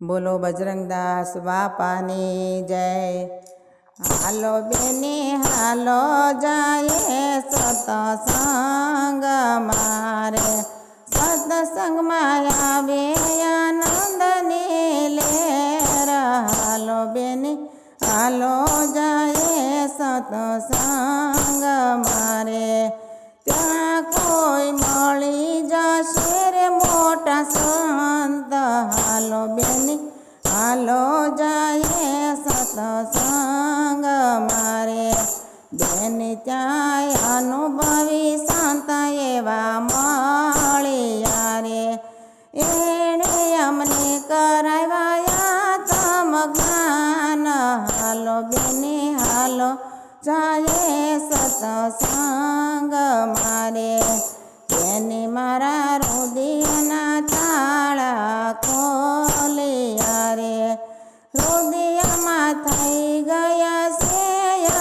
બોલો બજરંગદાસ બાપાની જય। હાલો બેની હાલો જાય સતસંગ મારે, સતસંગમાં આવે આનંદની લેર। હાલો બેની હાલો જાય સતસંગ મારે, ત્યાં કોઈ મળી જશે રે મોટા સંત। હાલો બેની હાલો જાય સતસંગ મારે, બેની ત્યાં અનુભવી સંત એવા મળ્યા રે। એણે અમને કરાવ્યા તમ જ્ઞાન। હાલો બેની હાલો જાય સતસંગ મારે, બેની મારા હૃદયના તાળા ખોલ્યા રે। હૃદયમાં થઈ ગયા છે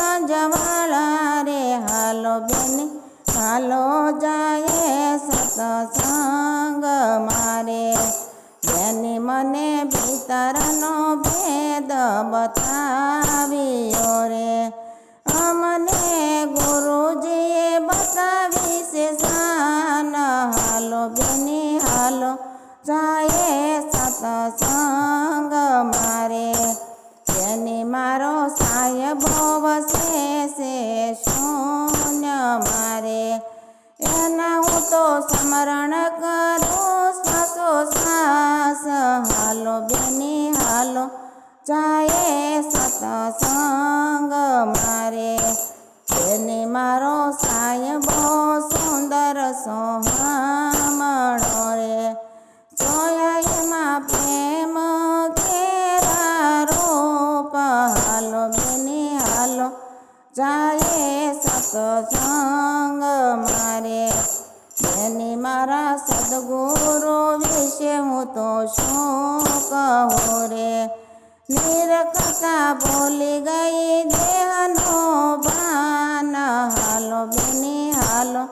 અંજવાળા રે। હાલો બેની હાલો જાય સતસંગ મારે, બેની મને ભીતરનો ભેદ બતાવ્યો રે। અમને ગુરુજીએ બતાવી છે શાન। હાલો બેની હાલો જાય સતસંગ મારે, બેની મારો સાહેબો વસે છે શૂન્ય મારે। એના હું તો સ્મરણ કરું શ્વાસોશ્વાસ। હાલો બેની હાલો જાય સતસંગ મારે, બેની મારો સાહેબો સુંદર સોહામણો રે। જોયા એમાં પ્રેમ કેરા રૂપ। હાલો બેની હાલો જાય સતસંગ મારે, બેની મારા સદગુરુ વિશે હું તો શું કહું રે। નિરખતા ભૂલી ગઈ દેહનો ભાન। હાલો બેની હાલો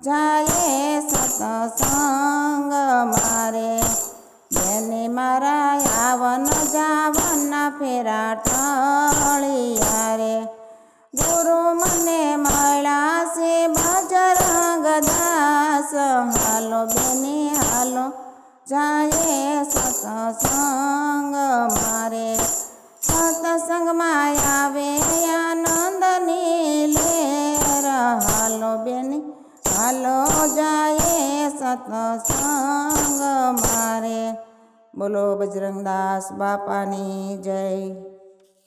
જાય સતસંગ મારે, બેની મારા આવન જાવનના ફેરા ટળ્યા રે। ગુરુ મને મળ્યા છે બજરંગદાસ। હાલો બેની હાલો જાય સતસંગ મારે, સતસંગમાં આવે આનંદની લેર। હાલો બેની હાલો જાય સતસંગ મારે। બોલો બજરંગદાસ બાપાની જય।